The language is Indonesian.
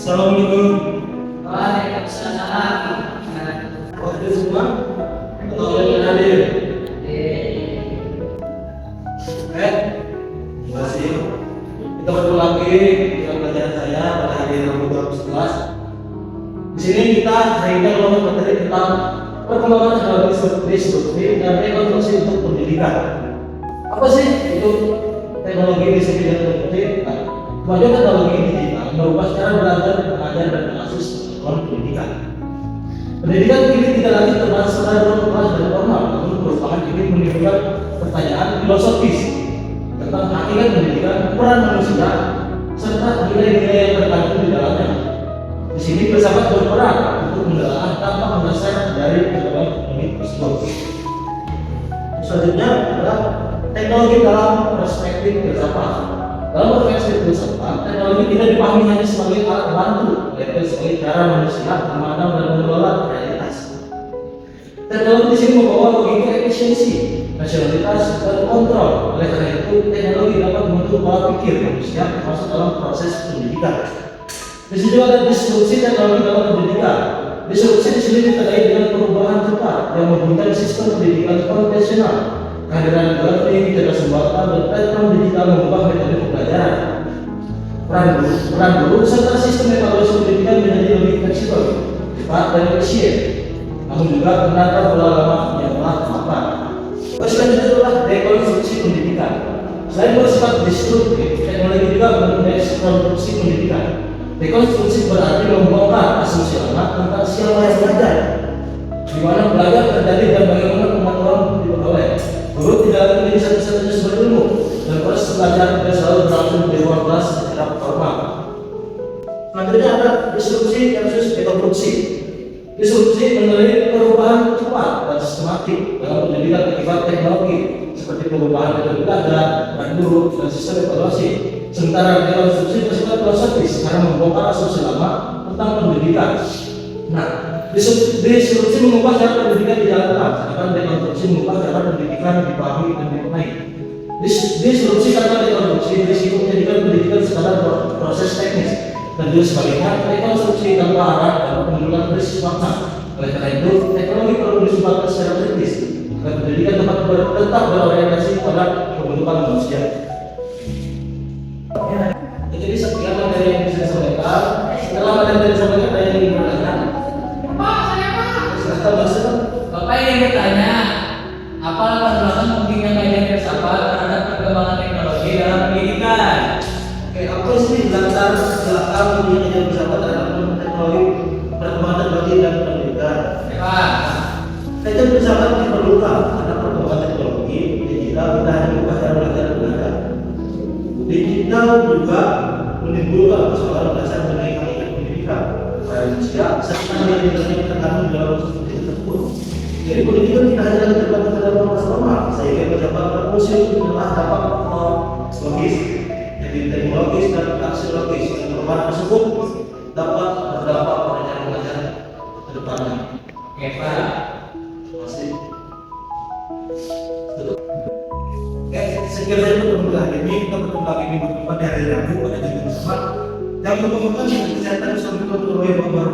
Assalamualaikum. Waalaikumsalam. Hadir semua? Atau yang hadir? Terima kasih. Kita bertemu lagi dalam pelajaran saya pada hari Rabu 2011. Di sini kita hari ini akan materi tentang perkembangan teknologi disruptif dan rekonstruksi untuk pendidikan. Apa sih itu teknologi disruptif dan disruptif? Kemajuan teknologi digital merubah cara belajar, mengajar, dan mengakses pengetahuan pendidikan. Pendidikan kini tidak lagi terbatas pada kelas dan formal, namun merupakan kini menimbulkan pertanyaan filosofis tentang hakikat pendidikan, peran manusia, serta nilai-nilai yang terkandung di dalamnya. Di sini filsafat berperan untuk menelaah dampak mendasar dari perkembangan teknologi tersebut. Selanjutnya adalah teknologi dalam perspektif filsafat. Dalam perspektif filsafat, teknologi tidak dipahami hanya sebagai alat bantu, tetapi sebagai cara manusia memandang dan mengelola realitas. Teknologi di sini membawa logika efisiensi, rasionalitas, dan kontrol. Oleh karena itu, teknologi dapat membentuk pola pikir manusia termasuk dalam proses pendidikan. Di sini juga ada disrupsi teknologi dalam pendidikan. Disrupsi di sini terkait dengan perubahan cepat yang menggunakan sistem pendidikan konvensional. Kehadiran learning, ketersambatan, dan platform digital mengubah metode pembelajaran. Peran guru serta sistem evaluasi pendidikan menjadi lebih fleksibel, cepat, dan efisien. Namun juga menata pola lama yang telah mapan. Selanjutnya adalah dekonstruksi pendidikan. Selain bersifat disruptif, teknologi juga mendekonstruksi pendidikan. Dekonstruksi berarti membongkar asumsi lama tentang siapa yang belajar, di mana belajar terjadi dan bagaimana pengetahuan diperoleh. Guru tidak lagi menjadi satu-satunya sumber ilmu, dan proses belajar tidak selalu berlangsung di luar kelas secara formal. Selanjutnya ada disrupsi versus dekonstruksi. Disrupsi menelit perubahan cepat dan sistematik dalam pendidikan akibat teknologi, seperti perubahan metode belajar, peran guru, dan sistem evaluasi. Sementara dekonstruksi bersifat filosofis karena membongkar asumsi lama tentang pendidikan. Nah, disrupsi mengubah cara pendidikan dijalankan, sedangkan dekonstruksi mengubah cara pendidikan dipahami dan dimaknai. Disrupsi kata dekonstruksi berisiko menjadikan pendidikan sekadar proses teknis, dan juga sebaliknya rekonstruksi tanpa arah dapat menimbulkan krisis makna. Oleh karena itu, teknologi perlu disumbangkan secara kritis agar pendidikan tetap berorientasi pada pembentukan manusia. Jadi sekian materi yang bisa disampaikan. Setelah materi yang disampaikan, ada yang ingin bertanya? Bapak ingin bertanya, apa latar belakang pentingnya kajian filsafat terhadap perkembangan teknologi dalam pendidikan? Oke, apa sih latar belakang pentingnya kajian filsafat terhadap teknologi, perkembangan teknologi dan pendidikan? Pak, Kajian filsafat diperlukan karena perkembangan teknologi digital tidak hanya mengubah cara belajar dan mengajar. Digital juga menimbulkan persoalan dasar mengenai hakikat pendidikan, manusia, serta nilai-nilai yang terkandung dalam institusi tersebut. Jadi pendidikan tidak hanya terbatas pada norma formal, sehingga pejabat berfungsi untuk menelaah dampak logis, teknologis, dan aksiologis. Dan perubahan tersebut dapat berdampak pada cara mengajar ke depannya. oke Pak. Terima kasih. Oke, sekian saja pertemuan hari ini. Kita bertemu lagi minggu depan di hari Rabu pada jam yang sama. Jangan lupa untuk kesehatan sampai ketemu lagi baru.